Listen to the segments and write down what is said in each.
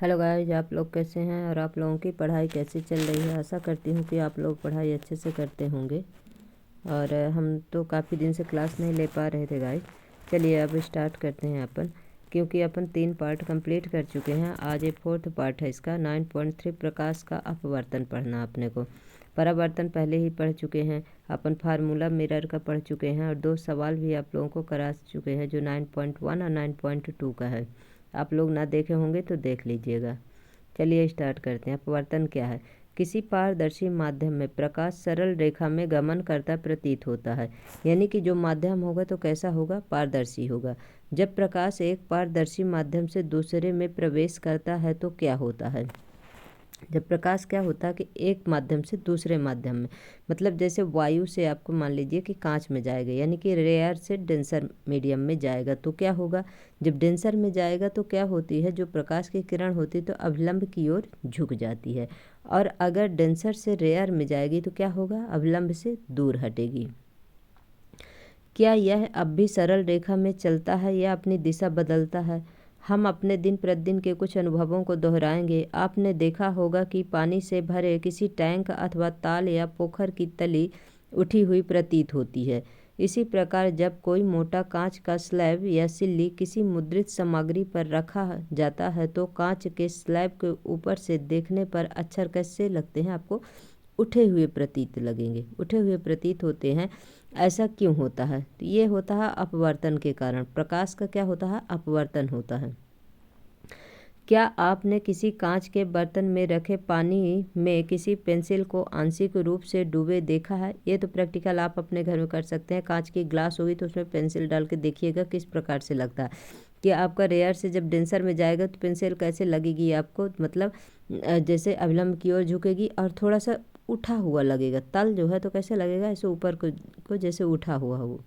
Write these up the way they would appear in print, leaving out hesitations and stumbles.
Hello guys, आप लोग कैसे हैं और आप लोगों की पढ़ाई कैसी चल रही है। आशा करती हूँ कि आप लोग पढ़ाई अच्छे से करते होंगे। और हम तो काफ़ी दिन से क्लास नहीं ले पा रहे थे गाइस। चलिए अब स्टार्ट करते हैं अपन, क्योंकि अपन 3 पार्ट कंप्लीट कर चुके हैं। आज ये 4th पार्ट है इसका। 9.3 प्रकाश का अपवर्तन पढ़ना अपने को। परावर्तन पहले ही पढ़ चुके हैं अपन। फार्मूला मिरर का पढ़ चुके हैं और 2 सवाल भी आप लोगों को करा चुके हैं जो 9.1 और 9.2 का है। आप लोग ना देखे होंगे तो देख लीजिएगा। चलिए स्टार्ट करते हैं। अपवर्तन क्या है। किसी पारदर्शी माध्यम में प्रकाश सरल रेखा में गमन करता प्रतीत होता है। यानी कि जो माध्यम होगा तो कैसा होगा, पारदर्शी होगा। जब प्रकाश एक पारदर्शी माध्यम से दूसरे में प्रवेश करता है तो क्या होता है। जब प्रकाश क्या होता है कि एक माध्यम से दूसरे माध्यम में, मतलब जैसे वायु से आपको मान लीजिए कि कांच में जाएगा, यानी कि रेयर से डेंसर मीडियम में जाएगा तो क्या होगा। जब डेंसर में जाएगा तो क्या होती है, जो प्रकाश की किरण होती है तो अभिलंब की ओर झुक जाती है। और अगर डेंसर से रेयर में जाएगी तो क्या होगा, अभिलंब से दूर हटेगी। क्या यह अब भी सरल रेखा में चलता है या अपनी दिशा बदलता है। हम अपने दिन प्रतिदिन के कुछ अनुभवों को दोहराएंगे। आपने देखा होगा कि पानी से भरे किसी टैंक अथवा ताल या पोखर की तली उठी हुई प्रतीत होती है। इसी प्रकार जब कोई मोटा कांच का स्लैब या सिल्ली किसी मुद्रित सामग्री पर रखा जाता है तो कांच के स्लैब के ऊपर से देखने पर अक्षर कैसे लगते हैं आपको, उठे हुए प्रतीत लगेंगे, उठे हुए प्रतीत होते हैं। ऐसा क्यों होता है, तो ये होता है अपवर्तन के कारण। प्रकाश का क्या होता है, अपवर्तन होता है। क्या आपने किसी कांच के बर्तन में रखे पानी में किसी पेंसिल को आंशिक रूप से डूबे देखा है। ये तो प्रैक्टिकल आप अपने घर में कर सकते हैं। कांच की ग्लास होगी तो उसमें पेंसिल डाल के देखिएगा किस प्रकार से लगता है। कि आपका रेयर से जब डेंसर में जाएगा तो पेंसिल कैसे लगेगी आपको, मतलब जैसे अभिलंब की ओर झुकेगी और थोड़ा सा उठा हुआ लगेगा। तल जो है तो कैसे लगेगा, ऐसे ऊपर को जैसे उठा हुआ हो,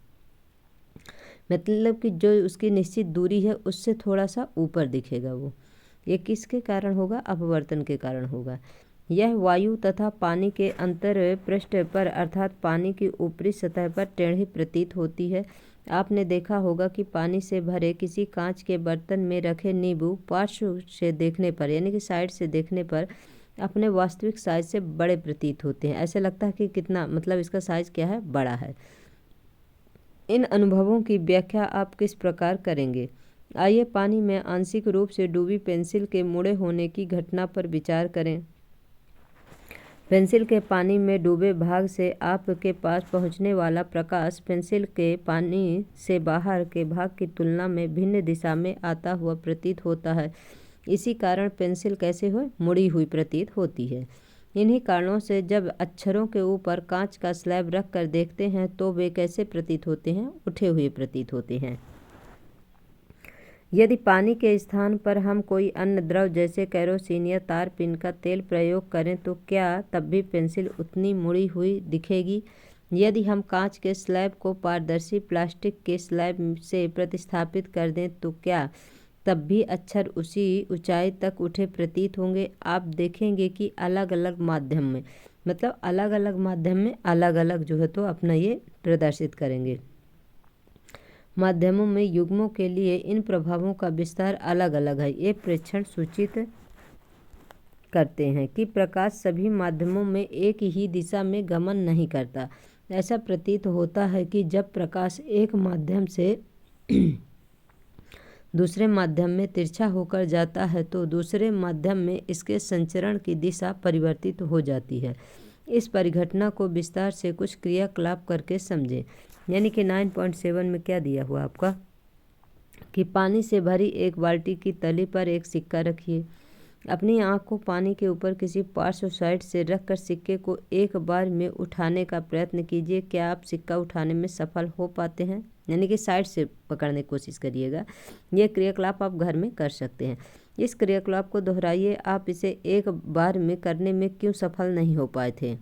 मतलब कि जो उसकी निश्चित दूरी है उससे थोड़ा सा ऊपर दिखेगा वो। ये किसके कारण होगा, अपवर्तन के कारण होगा। यह वायु तथा पानी के अंतर पृष्ठ पर अर्थात पानी की ऊपरी सतह पर टेढ़ी प्रतीत होती है। आपने देखा होगा कि पानी से भरे किसी कांच के बर्तन में रखे नींबू पार्श्व से देखने पर, यानी कि साइड से देखने पर अपने वास्तविक साइज से बड़े प्रतीत होते हैं। ऐसे लगता है कि कितना, मतलब इसका साइज क्या है, बड़ा है। इन अनुभवों की व्याख्या आप किस प्रकार करेंगे। आइए पानी में आंशिक रूप से डूबी पेंसिल के मुड़े होने की घटना पर विचार करें। पेंसिल के पानी में डूबे भाग से आपके पास पहुंचने वाला प्रकाश पेंसिल के पानी से बाहर के भाग की तुलना में भिन्न दिशा में आता हुआ प्रतीत होता है। इसी कारण पेंसिल कैसे हो, मुड़ी हुई प्रतीत होती है। इन्हीं कारणों से जब अक्षरों के ऊपर कांच का स्लैब रख कर देखते हैं तो वे कैसे प्रतीत होते हैं, उठे हुए प्रतीत होते हैं। यदि पानी के स्थान पर हम कोई अन्य द्रव जैसे केरोसिन या तारपीन का तेल प्रयोग करें तो क्या तब भी पेंसिल उतनी मुड़ी हुई दिखेगी। यदि हम कांच के स्लैब को पारदर्शी प्लास्टिक के स्लैब से प्रतिस्थापित कर दें तो क्या तब भी अक्षर उसी ऊंचाई तक उठे प्रतीत होंगे। आप देखेंगे कि अलग अलग माध्यम में, मतलब अलग अलग माध्यम में अलग अलग जो है तो अपना ये प्रदर्शित करेंगे। माध्यमों में युग्मों के लिए इन प्रभावों का विस्तार अलग अलग है। ये प्रेक्षण सूचित करते हैं कि प्रकाश सभी माध्यमों में एक ही दिशा में गमन नहीं करता। ऐसा प्रतीत होता है कि जब प्रकाश एक माध्यम से दूसरे माध्यम में तिरछा होकर जाता है तो दूसरे माध्यम में इसके संचरण की दिशा परिवर्तित हो जाती है। इस परिघटना को विस्तार से कुछ क्रियाकलाप करके समझें। यानी कि 9.7 में क्या दिया हुआ आपका, कि पानी से भरी एक बाल्टी की तली पर एक सिक्का रखिए। अपनी आँख को पानी के ऊपर किसी पार्श्व साइड से रखकर सिक्के को एक बार में उठाने का प्रयत्न कीजिए। क्या आप सिक्का उठाने में सफल हो पाते हैं, यानी कि साइड से पकड़ने की कोशिश करिएगा। यह क्रियाकलाप आप घर में कर सकते हैं। इस क्रियाकलाप को दोहराइए। आप इसे एक बार में करने में क्यों सफल नहीं हो पाए थे।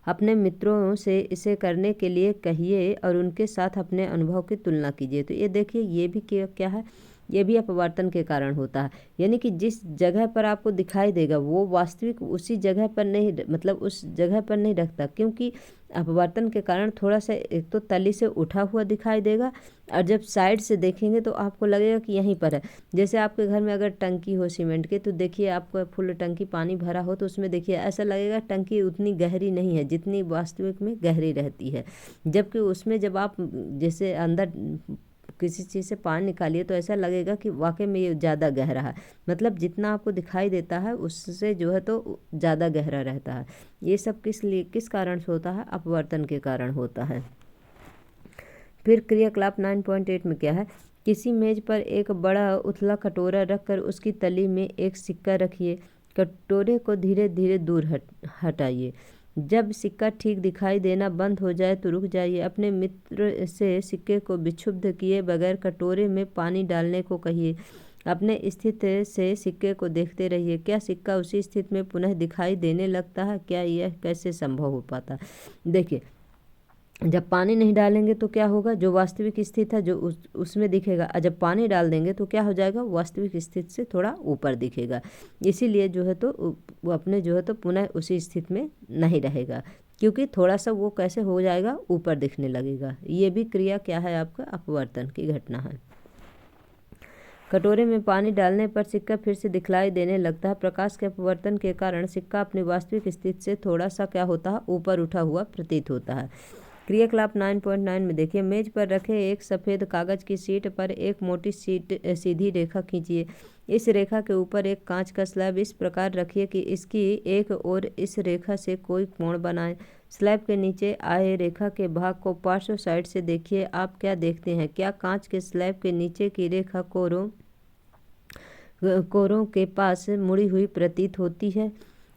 अपने मित्रों से इसे करने के लिए कहिए और उनके साथ अपने अनुभव की तुलना कीजिए। तो ये देखिए, ये भी क्या है, ये भी अपवर्तन के कारण होता है। यानी कि जिस जगह पर आपको दिखाई देगा वो वास्तविक उसी जगह पर नहीं, मतलब उस जगह पर नहीं रखता, क्योंकि अपवर्तन के कारण थोड़ा सा एक तो तली से उठा हुआ दिखाई देगा, और जब साइड से देखेंगे तो आपको लगेगा कि यहीं पर है। जैसे आपके घर में अगर टंकी हो सीमेंट की, तो देखिए आपका फुल टंकी पानी भरा हो तो उसमें देखिए ऐसा लगेगा टंकी उतनी गहरी नहीं है जितनी वास्तविक में गहरी रहती है। जबकि उसमें जब आप जैसे अंदर किसी चीज़ से पानी निकालिए तो ऐसा लगेगा कि वाकई में ये ज़्यादा गहरा है, मतलब जितना आपको दिखाई देता है उससे जो है तो ज़्यादा गहरा रहता है। ये सब किस कारण से होता है? अपवर्तन के कारण होता है। फिर क्रियाकलाप 9.8 में क्या है? किसी मेज पर एक बड़ा उथला कटोरा रखकर उसकी तली में एक सिक्का रखिए। कटोरे को धीरे धीरे दूर हटाइए। जब सिक्का ठीक दिखाई देना बंद हो जाए तो रुक जाइए। अपने मित्र से सिक्के को विक्षुब्ध किए बगैर कटोरे में पानी डालने को कहिए। अपने स्थिति से सिक्के को देखते रहिए। क्या सिक्का उसी स्थिति में पुनः दिखाई देने लगता है? क्या यह कैसे संभव हो पाता? देखिए, जब पानी नहीं डालेंगे तो क्या होगा? जो वास्तविक स्थिति है जो उसमें दिखेगा, और जब पानी डाल देंगे तो क्या हो जाएगा? वास्तविक स्थिति से थोड़ा ऊपर दिखेगा। इसीलिए जो है तो वो अपने जो है तो पुनः उसी स्थिति में नहीं रहेगा, क्योंकि थोड़ा सा वो कैसे हो जाएगा? ऊपर दिखने लगेगा। ये भी क्रिया क्या है? आपका अपवर्तन की घटना है। कटोरे में पानी डालने पर सिक्का फिर से दिखलाई देने लगता है। प्रकाश के अपवर्तन के कारण सिक्का अपनी वास्तविक स्थिति से थोड़ा सा क्या होता है? ऊपर उठा हुआ प्रतीत होता है। क्रियाकलाप 9.9 में देखिए, मेज पर रखे एक सफ़ेद कागज की शीट पर एक मोटी सीधी रेखा खींचिए। इस रेखा के ऊपर एक कांच का स्लैब इस प्रकार रखिए कि इसकी एक ओर इस रेखा से कोई कोण बनाए। स्लैब के नीचे आए रेखा के भाग को पार्श्व साइड से देखिए। आप क्या देखते हैं? क्या कांच के स्लैब के नीचे की रेखा कोरों के पास मुड़ी हुई प्रतीत होती है?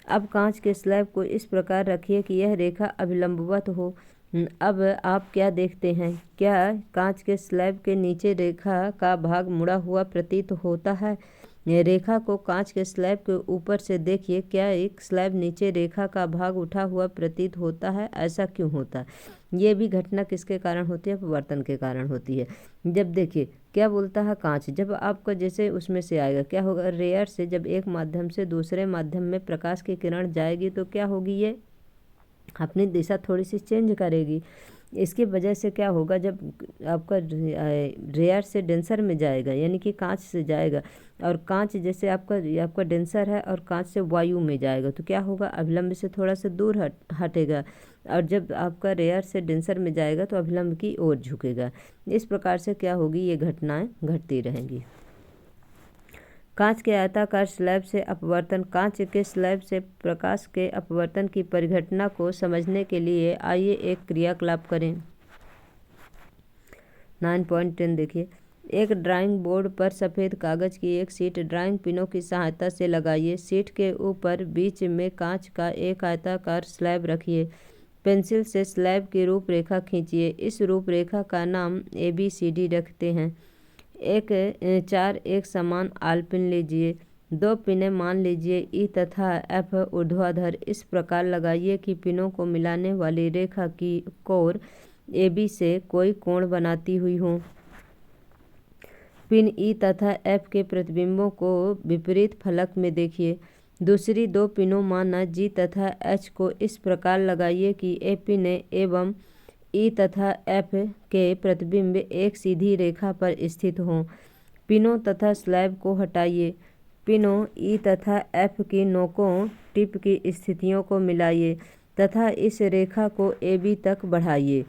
अब कांच के स्लैब को इस प्रकार रखिए कि यह रेखा अभिलंबवत हो। अब आप क्या देखते हैं? क्या कांच के स्लैब के नीचे रेखा का भाग मुड़ा हुआ प्रतीत होता है? रेखा को कांच के स्लैब के ऊपर से देखिए। क्या एक स्लैब नीचे रेखा का भाग उठा हुआ प्रतीत होता है? ऐसा क्यों होता है? ये भी घटना किसके कारण होती है? अपवर्तन के कारण होती है। जब देखिए क्या बोलता है कांच, जब आपका जैसे उसमें से आएगा क्या होगा? रेयर से जब एक माध्यम से दूसरे माध्यम में प्रकाश की किरण जाएगी तो क्या होगी? ये अपनी दिशा थोड़ी सी चेंज करेगी। इसकी वजह से क्या होगा? जब आपका रेयर से डेंसर में जाएगा, यानी कि कांच से जाएगा, और कांच जैसे आपका डेंसर है और कांच से वायु में जाएगा तो क्या होगा? अभिलंब से थोड़ा सा दूर हटेगा, और जब आपका रेयर से डेंसर में जाएगा तो अभिलंब की ओर झुकेगा। इस प्रकार से क्या होगी? ये घटनाएं घटती रहेंगी। कांच के आयताकार स्लैब से अपवर्तन। कांच के स्लैब से प्रकाश के अपवर्तन की परिघटना को समझने के लिए आइए एक क्रियाकलाप करें। 9.10 देखिए, एक ड्राइंग बोर्ड पर सफ़ेद कागज की एक शीट ड्राइंग पिनों की सहायता से लगाइए। शीट के ऊपर बीच में कांच का एक आयताकार स्लैब रखिए। पेंसिल से स्लैब की रूपरेखा खींचिए। इस रूपरेखा का नाम ABCD रखते हैं। चार एक समान आल पिन लीजिए। दो पिनें मान लीजिए E तथा F ऊर्ध्वाधर इस प्रकार लगाइए कि पिनों को मिलाने वाली रेखा की कोर AB से कोई कोण बनाती हुई हो। पिन E तथा F के प्रतिबिंबों को विपरीत फलक में देखिए। दूसरी दो पिनों माना G तथा H को इस प्रकार लगाइए कि ए पिनें एवं E तथा F के प्रतिबिंब एक सीधी रेखा पर स्थित हों। पिनों तथा स्लैब को हटाइए। पिनों E तथा F की नोकों टिप की स्थितियों को मिलाइए तथा इस रेखा को AB तक बढ़ाइए।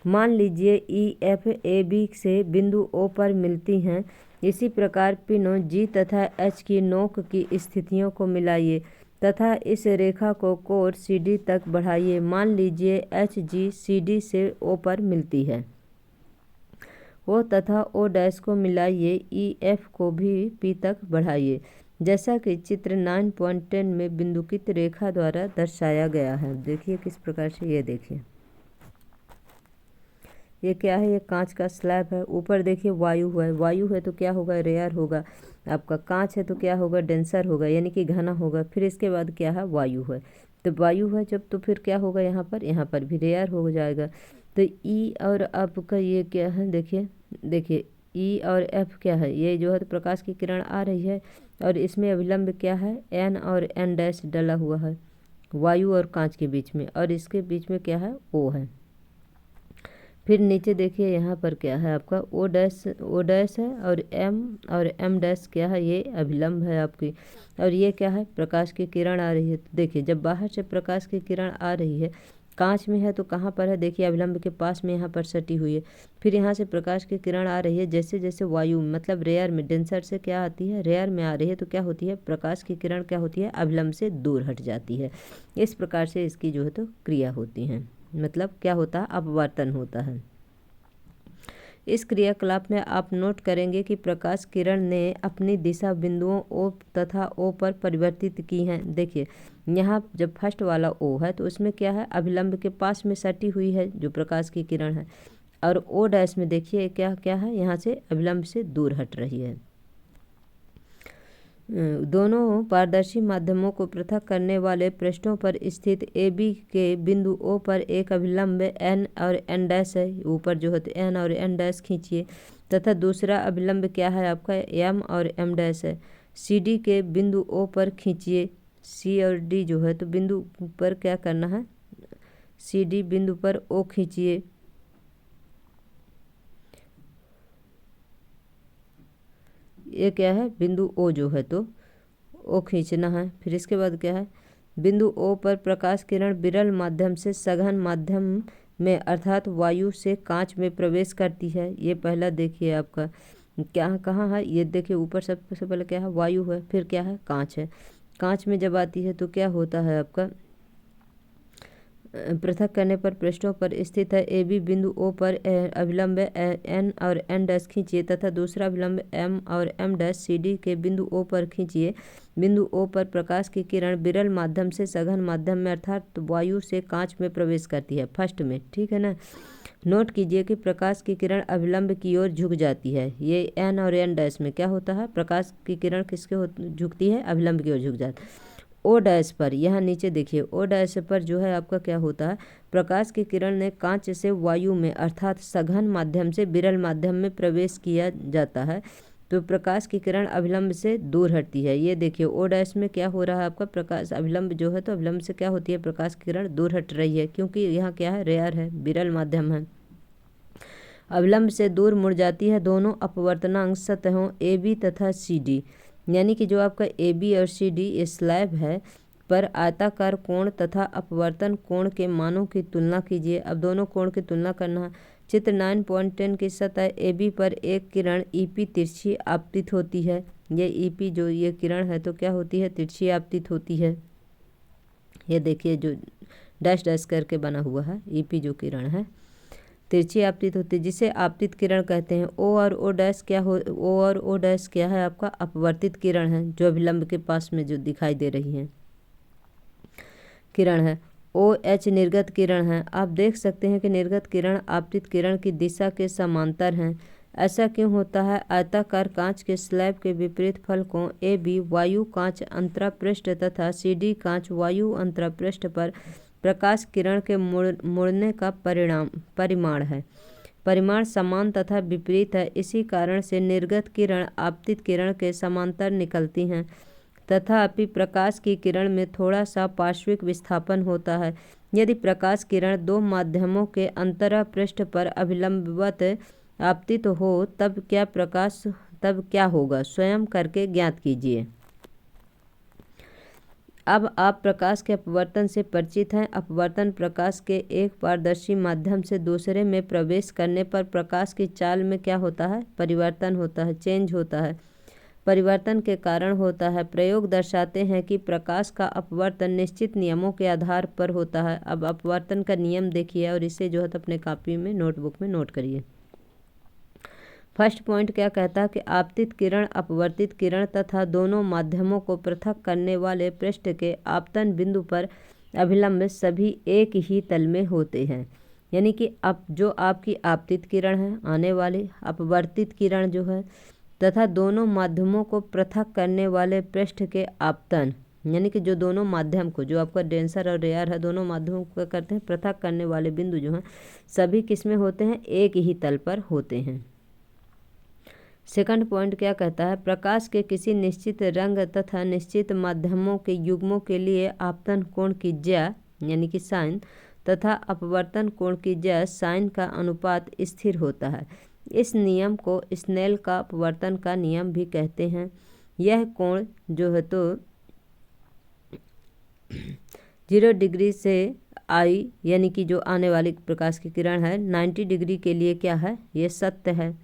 मान लीजिए EF AB से बिंदु O पर मिलती हैं। इसी प्रकार पिनों G तथा H की नोक की स्थितियों को मिलाइए तथा इस रेखा को कोर CD तक बढ़ाइए। मान लीजिए HG CD से O पर मिलती है। O तथा O डैश को मिलाइए। EF को भी P तक बढ़ाइए, जैसा कि चित्र 9.10 में बिंदुकित रेखा द्वारा दर्शाया गया है। देखिए किस प्रकार से, ये देखिए ये क्या है? ये कांच का स्लैब है। ऊपर देखिए वायु है। वायु है तो क्या होगा? रेयर होगा। आपका कांच है तो क्या होगा? डेंसर होगा, यानी कि घना होगा। फिर इसके बाद क्या है? वायु है। तो वायु है जब तो फिर क्या होगा? यहाँ पर भी रेयर हो जाएगा। तो ई और आपका ये क्या है? देखिए ई और एफ क्या है, ये जो है तो प्रकाश की किरण आ रही है और इसमें अभिलंब क्या है, एन और एन डैश डला हुआ है वायु और कांच के बीच में, और इसके बीच में क्या है, ओ है। फिर नीचे देखिए यहाँ पर क्या है आपका ओ डैश है और एम डैश क्या है, ये अभिलंब है आपकी, और ये क्या है, प्रकाश की किरण आ रही है। तो देखिए जब बाहर से प्रकाश की किरण आ रही है, कांच में है तो कहाँ पर है, देखिए अभिलंब के पास में यहाँ पर सटी हुई है। फिर यहाँ से प्रकाश की किरण आ रही है, जैसे जैसे वायु मतलब रेयर में, डेंसर से क्या आती है, रेयर में आ रही है, तो क्या होती है, प्रकाश की किरण क्या होती है, अभिलंब से दूर हट जाती है। इस प्रकार से इसकी जो है तो क्रिया होती है, मतलब क्या होता है, अपवर्तन होता है। इस क्रियाकलाप में आप नोट करेंगे कि प्रकाश किरण ने अपनी दिशा बिंदुओं ओ तथा ओ पर परिवर्तित की हैं। देखिए यहाँ जब फर्स्ट वाला ओ है तो उसमें क्या है, अभिलंब के पास में सटी हुई है जो प्रकाश की किरण है, और ओ डैश में देखिए क्या क्या है, यहाँ से अभिलंब से दूर हट रही है। दोनों पारदर्शी माध्यमों को पृथक करने वाले पृष्ठों पर स्थित ए बी के बिंदु ओ पर एक अभिलंब एन और एन डैश है, ऊपर जो है तो एन और एन डैश खींचिए, तथा दूसरा अभिलंब क्या है आपका, एम और एम डैश है। सी डी के बिंदु ओ पर खींचिए, सी और डी जो है तो बिंदु पर क्या करना है, सी डी बिंदु पर ओ खींचिए, ये क्या है, बिंदु ओ जो है तो ओ खींचना है। फिर इसके बाद क्या है, बिंदु ओ पर प्रकाश किरण विरल माध्यम से सघन माध्यम में अर्थात वायु से कांच में प्रवेश करती है। ये पहला देखिए आपका क्या कहाँ है, ये देखिए ऊपर सबसे पहले क्या है, वायु है, फिर क्या है, कांच है। कांच में जब आती है तो क्या होता है आपका, पृथक करने पर पृष्ठों पर स्थित है ए बी बिंदु ओ पर अभिलंब एन और एन डैश खींचिए, तथा दूसरा अभिलंब एम और एम डैश सी डी के बिंदु ओ पर खींचिए। बिंदु ओ पर प्रकाश की किरण विरल माध्यम से सघन माध्यम में अर्थात वायु से कांच में प्रवेश करती है, फर्स्ट में, ठीक है ना। नोट कीजिए कि प्रकाश की किरण अभिलंब की ओर झुक जाती है। ये एन और एन डैश में क्या होता है, प्रकाश की किरण किसके झुकती है, अभिलंब की ओर झुक जाती है। ओ डैश पर, यहाँ नीचे देखिए ओ डैश पर जो है आपका क्या होता है, प्रकाश की किरण ने कांच से वायु में अर्थात सघन माध्यम से विरल माध्यम में प्रवेश किया जाता है, तो प्रकाश की किरण अभिलंब से दूर हटती है। ये देखिए ओ डैश में क्या हो रहा है आपका, प्रकाश अभिलंब जो है तो अभिलंब से क्या होती है, प्रकाश की किरण दूर हट रही है, क्योंकि यहाँ क्या है, रेयर है, विरल माध्यम है, अभिलंब से दूर मुड़ जाती है। दोनों अपवर्तनांक सतहों ए बी तथा सी डी, यानी कि जो आपका ए बी और सी डी स्लैब है पर आयताकार कोण तथा अपवर्तन कोण के मानों की तुलना कीजिए। अब दोनों कोण की तुलना करना है। चित्र 9.10 की सतह ए बी पर एक किरण ईपी तिरछी आपतित होती है। ये ईपी जो ये किरण है तो क्या होती है, तिरछी आपतित होती है। ये देखिए जो डैश डैश करके बना हुआ है, ईपी जो किरण है तिरछी आपतित होती है, जिसे आपतित किरण कहते हैं। ओ और ओ डैश क्या हो, ओ और ओ डैश क्या है आपका, अपवर्तित किरण है, जो अभिलंब के पास में जो दिखाई दे रही है किरण है। ओ एच निर्गत किरण है। आप देख सकते हैं कि निर्गत किरण आपतित किरण की दिशा के समांतर हैं। ऐसा क्यों होता है, आयताकार कांच के स्लैब के विपरीत फलकों ए बी वायु कांच अंतरापृष्ठ तथा सी डी कांच वायु अंतरापृष्ठ पर प्रकाश किरण के मुड़ने का परिमाण है, परिमाण समान तथा विपरीत है। इसी कारण से निर्गत किरण आपतित किरण के समांतर निकलती हैं, तथापि प्रकाश की किरण में थोड़ा सा पार्श्विक विस्थापन होता है। यदि प्रकाश किरण दो माध्यमों के अंतरापृष्ठ पर अभिलंबवत आपतित हो तब क्या होगा, स्वयं करके ज्ञात कीजिए। अब आप प्रकाश के अपवर्तन से परिचित हैं। अपवर्तन प्रकाश के एक पारदर्शी माध्यम से दूसरे में प्रवेश करने पर प्रकाश की चाल में क्या होता है, परिवर्तन होता है, चेंज होता है, परिवर्तन के कारण होता है। प्रयोग दर्शाते हैं कि प्रकाश का अपवर्तन निश्चित नियमों के आधार पर होता है। अब अपवर्तन का नियम देखिए और इसे जो है तो अपने कॉपी में नोटबुक में नोट करिए। फर्स्ट पॉइंट क्या कहता है कि आपतित किरण अपवर्तित किरण तथा दोनों माध्यमों को पृथक करने वाले पृष्ठ के आपतन बिंदु पर अभिलंब सभी एक ही तल में होते हैं। यानी कि अब जो आपकी आपतित किरण है आने वाली, अपवर्तित किरण जो है, तथा दोनों माध्यमों को पृथक करने वाले पृष्ठ के आपतन, यानी कि जो दोनों माध्यम को, जो आपका डेंसर और रेयर है, दोनों माध्यमों को करते हैं पृथक करने वाले बिंदु जो हैं सभी किस में होते हैं, एक ही तल पर होते हैं। सेकंड पॉइंट क्या कहता है, प्रकाश के किसी निश्चित रंग तथा निश्चित माध्यमों के युग्मों के लिए आपतन कोण की ज्या यानी कि साइन तथा अपवर्तन कोण की ज्या साइन का अनुपात स्थिर होता है। इस नियम को स्नेल का अपवर्तन का नियम भी कहते हैं। यह कोण जो है तो 0 डिग्री से आई यानी कि जो आने वाली प्रकाश की किरण है 90 डिग्री के लिए क्या है, ये सत्य है।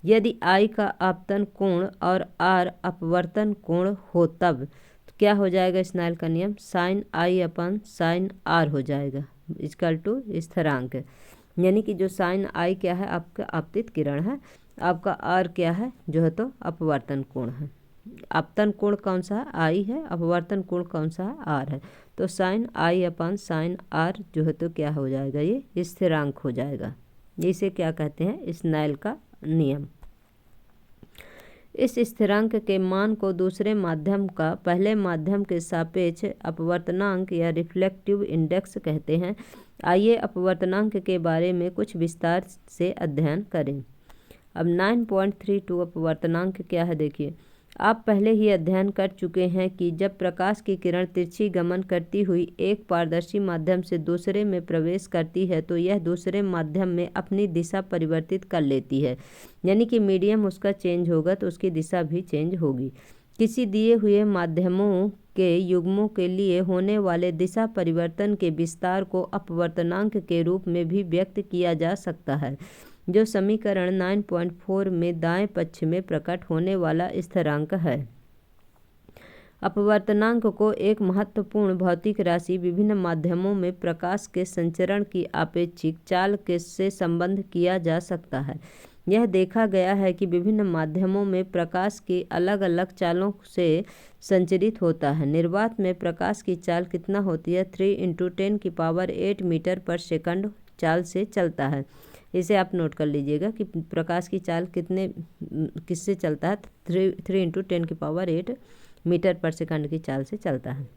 यदि आई का आपतन कोण और आर अपवर्तन कोण हो तब तो क्या हो जाएगा, स्नेल का नियम sine i upon sine r हो जाएगा इक्वल टू स्थिरांक। यानी कि जो साइन आई क्या है, आपका आपतित किरण है, आपका आर क्या है जो है तो अपवर्तन कोण है। आपतन कोण कौन सा है, आई है, अपवर्तन कोण कौन सा है, आर है। तो sine i upon sine r जो है तो क्या हो जाएगा, ये स्थिरांक हो जाएगा। इसे क्या कहते हैं, स्नेल का नियम। इस स्थिरांक के मान को दूसरे माध्यम का पहले माध्यम के सापेक्ष अपवर्तनांक या रिफ्लेक्टिव इंडेक्स कहते हैं। आइए अपवर्तनांक के बारे में कुछ विस्तार से अध्ययन करें। अब 9.32 अपवर्तनांक क्या है, देखिए आप पहले ही अध्ययन कर चुके हैं कि जब प्रकाश की किरण तिरछी गमन करती हुई एक पारदर्शी माध्यम से दूसरे में प्रवेश करती है तो यह दूसरे माध्यम में अपनी दिशा परिवर्तित कर लेती है। यानी कि मीडियम उसका चेंज होगा तो उसकी दिशा भी चेंज होगी। किसी दिए हुए माध्यमों के युग्मों के लिए होने वाले दिशा परिवर्तन के विस्तार को अपवर्तनांक के रूप में भी व्यक्त किया जा सकता है, जो समीकरण 9.4 में दाएं पक्ष में प्रकट होने वाला स्थिरांक है। अपवर्तनांक को एक महत्वपूर्ण भौतिक राशि विभिन्न माध्यमों में प्रकाश के संचरण की आपेक्षिक चाल के से संबंध किया जा सकता है। यह देखा गया है कि विभिन्न माध्यमों में प्रकाश की अलग अलग चालों से संचरित होता है। निर्वात में प्रकाश की चाल कितना होती है, 3 × 10⁸ मीटर पर सेकंड चाल से चलता है। इसे आप नोट कर लीजिएगा कि प्रकाश की चाल किससे चलता है, 3 × 10⁸ मीटर पर सेकंड की चाल से चलता है,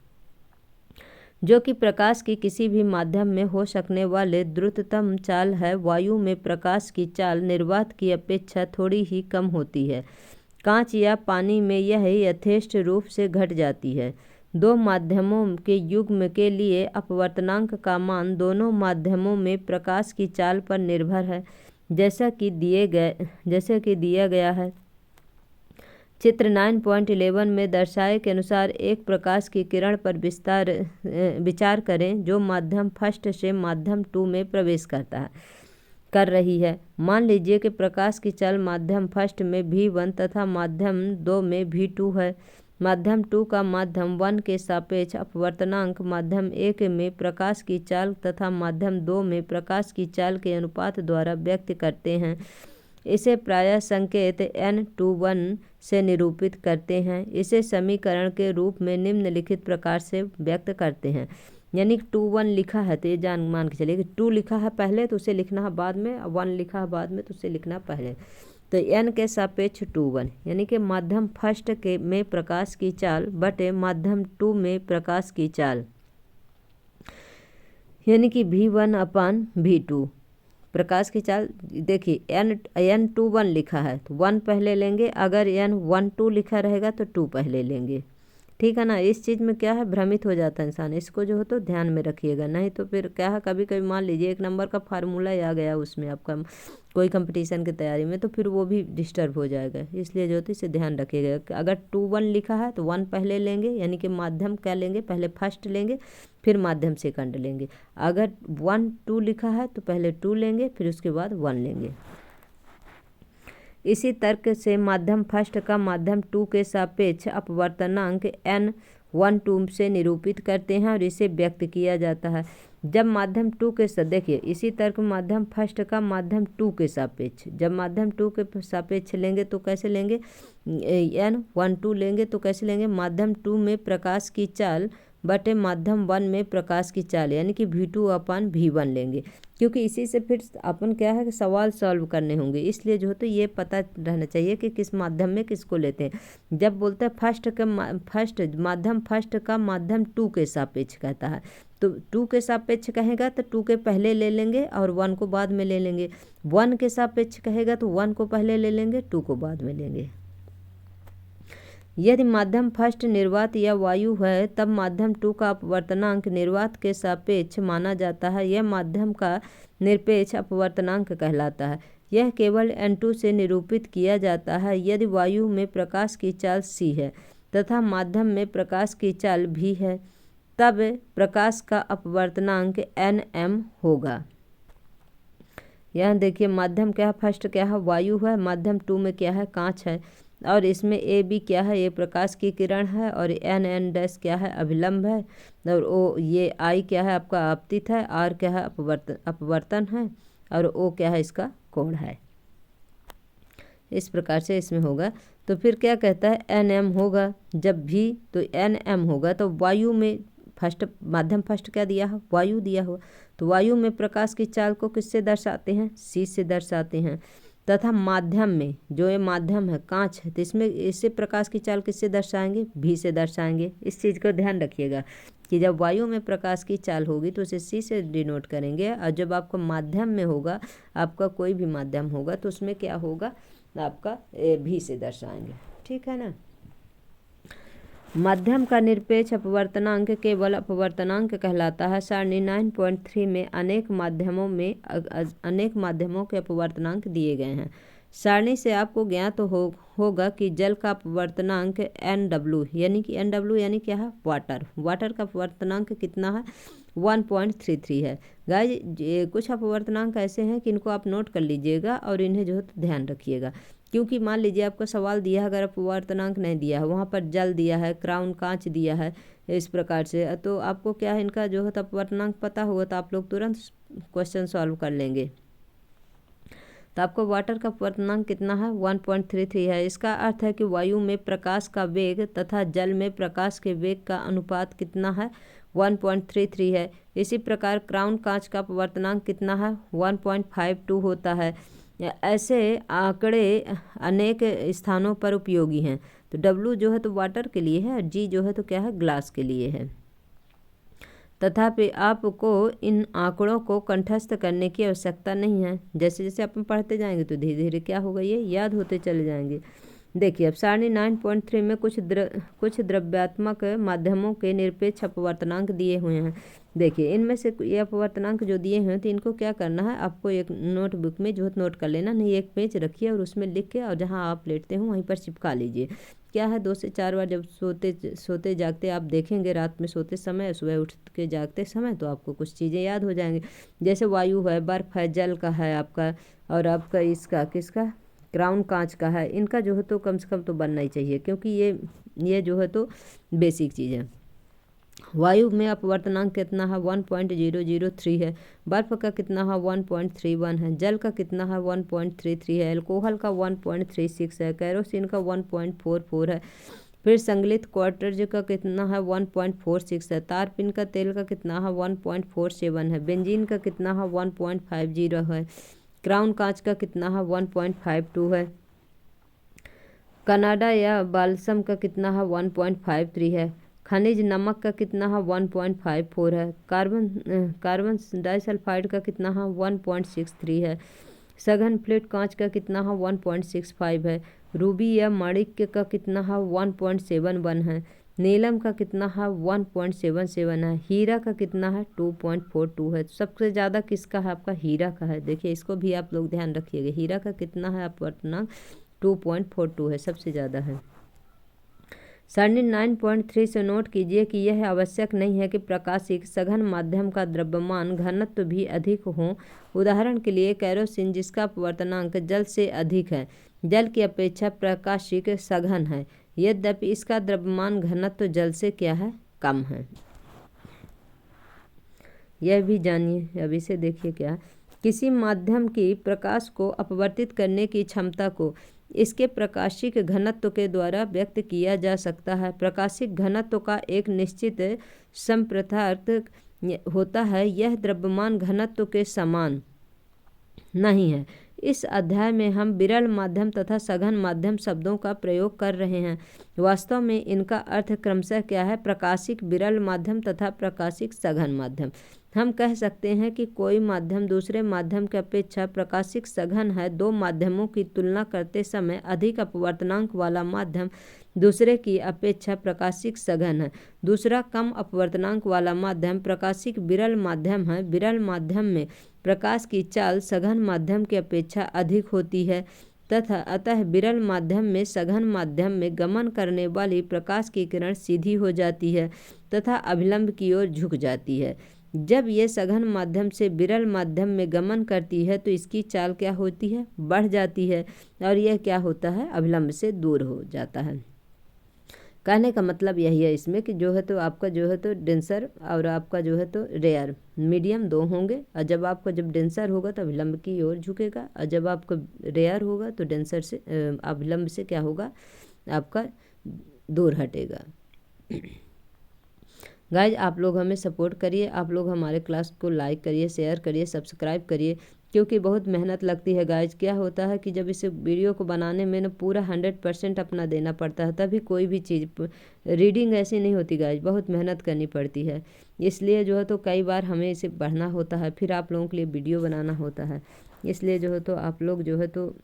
जो कि प्रकाश की किसी भी माध्यम में हो सकने वाले द्रुततम चाल है। वायु में प्रकाश की चाल निर्वात की अपेक्षा थोड़ी ही कम होती है। कांच या पानी में यह यथेष्ट रूप से घट जाती है। दो माध्यमों के युग्म के लिए अपवर्तनांक का मान दोनों माध्यमों में प्रकाश की चाल पर निर्भर है, जैसा कि दिया गया है। चित्र 9.11 में दर्शाए के अनुसार एक प्रकाश की किरण पर विचार करें जो माध्यम फर्स्ट से माध्यम 2 में प्रवेश कर रही है। मान लीजिए कि प्रकाश की चाल माध्यम फर्स्ट में v1 तथा माध्यम 2 में v2 है। माध्यम 2 का माध्यम 1 के सापेक्ष अपवर्तनांक माध्यम 1 में प्रकाश की चाल तथा माध्यम 2 में प्रकाश की चाल के अनुपात द्वारा व्यक्त करते हैं। इसे प्रायः संकेत n21 से निरूपित करते हैं। इसे समीकरण के रूप में निम्नलिखित प्रकार से व्यक्त करते हैं। यानी 2 1 लिखा है तो ये मान के चलिए कि 2 लिखा है पहले तो उसे लिखना है बाद में, 1 लिखा है बाद में तो उसे लिखना पहले। तो n के सापेक्ष 2 1 यानी कि माध्यम फर्स्ट के में प्रकाश की चाल बटे माध्यम 2 में प्रकाश की चाल, यानी कि v1/v2 प्रकाश की चाल। देखिए n21 लिखा है तो 1 पहले लेंगे, अगर n12 लिखा रहेगा तो 2 पहले लेंगे, ठीक है ना। इस चीज़ में क्या है, भ्रमित हो जाता है इंसान, इसको जो हो तो ध्यान में रखिएगा, नहीं तो फिर क्या है कभी कभी मान लीजिए 1 नंबर का फार्मूला आ गया उसमें आपका कोई कंपटीशन की तैयारी में तो फिर वो भी डिस्टर्ब हो जाएगा। इसलिए जो है इसे ध्यान रखिएगा। अगर 2 1 लिखा है तो 1 पहले लेंगे, यानी कि माध्यम क्या लेंगे, पहले फर्स्ट लेंगे फिर माध्यम सेकंड लेंगे। अगर 1 2 लिखा है तो पहले 2 लेंगे फिर उसके बाद 1 लेंगे। इसी तर्क से माध्यम फर्स्ट का माध्यम 2 के सापेक्ष अपवर्तनांक n12 से निरूपित करते हैं और इसे व्यक्त किया जाता है। जब माध्यम 2 के साथ देखिए इसी तर्क माध्यम फर्स्ट का माध्यम 2 के सापेक्ष, जब माध्यम 2 के सापेक्ष लेंगे तो कैसे लेंगे, n12 लेंगे तो कैसे लेंगे, माध्यम 2 में प्रकाश की चाल बटे माध्यम 1 में प्रकाश की चाल, यानी कि v2/v1 लेंगे, क्योंकि इसी से फिर अपन क्या है कि सवाल सॉल्व करने होंगे। इसलिए जो है तो ये पता रहना चाहिए कि किस माध्यम में किसको लेते हैं। जब बोलते हैं माध्यम फर्स्ट का माध्यम 2 के सापेक्ष कहता है तो 2 के सापेक्ष कहेगा तो 2 के पहले ले लेंगे और 1 को बाद में ले लेंगे। 1 के सापेक्ष कहेगा तो 1 को पहले ले लेंगे, 2 को बाद में लेंगे। यदि माध्यम फर्स्ट निर्वात या वायु है तब माध्यम 2 का अपवर्तनांक निर्वात के सापेक्ष माना जाता है। यह माध्यम का निरपेक्ष अपवर्तनांक कहलाता है। यह केवल n2 से निरूपित किया जाता है यदि वायु में प्रकाश की चाल c है तथा माध्यम में प्रकाश की चाल v है, तब प्रकाश का अपवर्तनांक nm होगा। यहाँ देखिए माध्यम क्या है, फर्स्ट क्या है, वायु है, माध्यम 2 में क्या है, कांच है, और इसमें ए बी क्या है, ये प्रकाश की किरण है, और एन एन डैश क्या है, अभिलंब है, और ओ ये आई क्या है, आपका आपतित है, आर क्या है, अपवर्तन है, और ओ क्या है, इसका कोण है। इस प्रकार से इसमें होगा। तो फिर क्या कहता है, एन एम होगा जब भी, तो एन एम होगा तो वायु में फर्स्ट माध्यम फर्स्ट क्या दिया है, वायु दिया हुआ, तो वायु में प्रकाश की चाल को किससे दर्शाते हैं, सी से दर्शाते हैं, तथा माध्यम में जो ये माध्यम है कांच है तो इसमें इससे प्रकाश की चाल किससे दर्शाएंगे, भी से दर्शाएंगे। इस चीज़ को ध्यान रखिएगा कि जब वायु में प्रकाश की चाल होगी तो उसे सी से डिनोट करेंगे, और जब आपका माध्यम में होगा, आपका कोई भी माध्यम होगा तो उसमें क्या होगा, आपका भी से दर्शाएंगे। ठीक है ना। माध्यम का निरपेक्ष अपवर्तनांक केवल अपवर्तनांक कहलाता है। सारणी 9.3 में अनेक माध्यमों के अपवर्तनांक दिए गए हैं। सारणी से आपको ज्ञात होगा कि जल का अपवर्तनांक NW यानी कि NW यानी क्या है, वाटर का अपवर्तनांक कितना है, 1.33 है। गाइस कुछ अपवर्तनांक ऐसे हैं कि इनको आप नोट कर लीजिएगा और इन्हें जो है ध्यान रखिएगा, क्योंकि मान लीजिए आपको सवाल दिया है, अगर अपवर्तनांक नहीं दिया है, वहाँ पर जल दिया है, क्राउन कांच दिया है, इस प्रकार से, तो आपको क्या है, इनका जो है अपवर्तनांक पता होगा तो आप लोग तुरंत क्वेश्चन सॉल्व कर लेंगे। तो आपको वाटर का अपवर्तनांक कितना है, 1.33 है। इसका अर्थ है कि वायु में प्रकाश का वेग तथा जल में प्रकाश के वेग का अनुपात कितना है, 1.33 है। इसी प्रकार क्राउन कांच का अपवर्तनांक कितना है, 1.52 होता है। ऐसे आंकड़े अनेक स्थानों पर उपयोगी हैं। तो W जो है तो वाटर के लिए है, और G जो है तो क्या है, ग्लास के लिए है। तथापि आपको इन आंकड़ों को कंठस्थ करने की आवश्यकता नहीं है। जैसे जैसे आप पढ़ते जाएंगे तो धीरे धीरे क्या होगा, ये याद होते चले जाएंगे। देखिए अब सारणी 9.3 में कुछ द्रव्यात्मक माध्यमों के निरपेक्ष अपवर्तनांक दिए हुए हैं। देखिए इनमें से ये अपवर्तनांक जो दिए हैं तो इनको क्या करना है, आपको एक नोटबुक में जो है नोट कर लेना, नहीं एक पेज रखिए और उसमें लिख के और जहाँ आप लेटते हो वहीं पर चिपका लीजिए। क्या है, 2 से 4 बार जब सोते जागते आप देखेंगे, रात में सोते समय, सुबह उठ के जागते समय, तो आपको कुछ चीज़ें याद हो जाएंगी। जैसे वायु है, बर्फ़ है, जल का है आपका, और आपका इसका किसका, क्राउन कांच का है। इनका जो है तो कम से कम तो बनना ही चाहिए, क्योंकि ये जो है तो बेसिक चीज़ है। वायु में अपवर्तनांक कितना है, 1.003 है। बर्फ का कितना है, 1.31 है। जल का कितना है, 1.33 है। अल्कोहल का 1.36 है। कैरोसिन का 1.44 है। फिर संगलित क्वार्टज का कितना है, 1.46 है। तारपीन का तेल का कितना है, 1.47 है। बेंजीन का कितना है, 1.50 है। क्राउन कांच का कितना है, 1.52 है। कनाडा या बाल्सम का कितना है, 1.53 है। खनिज नमक का कितना है, 1.54 है। कार्बन डाइसल्फाइड का कितना है, 1.63 है। सघन प्लेट कांच का कितना है, 1.65 है। रूबी या माणिक्य का कितना है, 1.71 है। नीलम का कितना है, 1.77 है। हीरा का कितना है, 2.42 है। सबसे ज़्यादा किसका है, आपका हीरा का है। देखिए इसको भी आप लोग ध्यान रखिएगा, हीरा का कितना है अपवर्तनांक, 2.42 है, सबसे ज़्यादा है। सारणी 9.3 से नोट कीजिए कि यह आवश्यक नहीं है कि प्रकाशिक सघन माध्यम का द्रव्यमान घनत्व भी अधिक हो। उदाहरण के लिए कैरोसिन, जिसका अपवर्तनांक जल से अधिक है, जल की अपेक्षा प्रकाशिक सघन है, यद्यपि इसका द्रव्यमान घनत्व जल से क्या है, कम है। यह भी जानिए। अब इसे देखिए क्या, किसी माध्यम की प्रकाश को अपवर्तित करने की क्षमता को इसके प्रकाशिक घनत्व के द्वारा व्यक्त किया जा सकता है। प्रकाशिक घनत्व का एक निश्चित संप्रथार्थ होता है, यह द्रव्यमान घनत्व के समान नहीं है। इस अध्याय में हम विरल माध्यम तथा सघन माध्यम शब्दों का प्रयोग कर रहे हैं। वास्तव में इनका अर्थ क्रमशः क्या है? प्रकाशिक विरल माध्यम तथा प्रकाशिक सघन माध्यम। हम कह सकते हैं कि कोई माध्यम दूसरे माध्यम की अपेक्षा प्रकाशिक सघन है। दो माध्यमों की तुलना करते समय अधिक अपवर्तनांक वाला माध्यम दूसरे की अपेक्षा प्रकाशिक सघन है। दूसरा कम अपवर्तनांक वाला माध्यम प्रकाशिक विरल माध्यम है। विरल माध्यम में प्रकाश की चाल सघन माध्यम की अपेक्षा अधिक होती है तथा अतः विरल माध्यम में सघन माध्यम में गमन करने वाली प्रकाश की किरण सीधी हो जाती है तथा अभिलंब की ओर झुक जाती है। जब ये सघन माध्यम से विरल माध्यम में गमन करती है तो इसकी चाल क्या होती है? बढ़ जाती है और यह क्या होता है? अभिलंब से दूर हो जाता है। कहने का मतलब यही है इसमें कि जो है तो आपका जो है तो डेंसर और आपका जो है तो रेयर मीडियम दो होंगे, और जब आपका जब डेंसर होगा तो अभिलंब की ओर झुकेगा, और जब आपका रेयर होगा तो डेंसर से अभिलंब से क्या होगा? आपका दूर हटेगा। गाइज आप लोग हमें सपोर्ट करिए, आप लोग हमारे क्लास को लाइक करिए, शेयर करिए, सब्सक्राइब करिए, क्योंकि बहुत मेहनत लगती है गाइज। क्या होता है कि जब इसे वीडियो को बनाने में ना पूरा 100% अपना देना पड़ता है, तभी कोई भी चीज़ रीडिंग ऐसी नहीं होती गाइज, बहुत मेहनत करनी पड़ती है। इसलिए जो है तो कई बार हमें इसे पढ़ना होता है, फिर आप लोगों के लिए वीडियो बनाना होता है। इसलिए जो है तो आप लोग जो है तो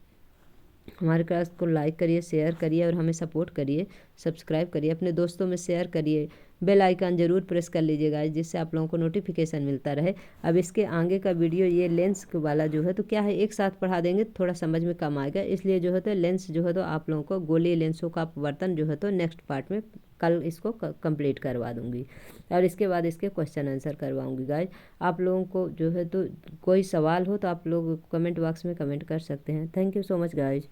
हमारे क्लास को लाइक करिए, शेयर करिए और हमें सपोर्ट करिए, सब्सक्राइब करिए, अपने दोस्तों में शेयर करिए, बेल आइकन जरूर प्रेस कर लीजिएगा जिससे आप लोगों को नोटिफिकेशन मिलता रहे। अब इसके आगे का वीडियो ये लेंस वाला जो है तो क्या है, एक साथ पढ़ा देंगे थोड़ा समझ में कम आएगा, इसलिए जो है तो लेंस जो है तो आप लोगों को गोलीय लेंसों का अपवर्तन जो है तो नेक्स्ट पार्ट में कल इसको कंप्लीट करवा दूंगी और इसके बाद इसके क्वेश्चन आंसर करवाऊंगी। गाइज आप लोगों को जो है तो कोई सवाल हो तो आप लोग कमेंट बॉक्स में कमेंट कर सकते हैं। Thank you so much guys.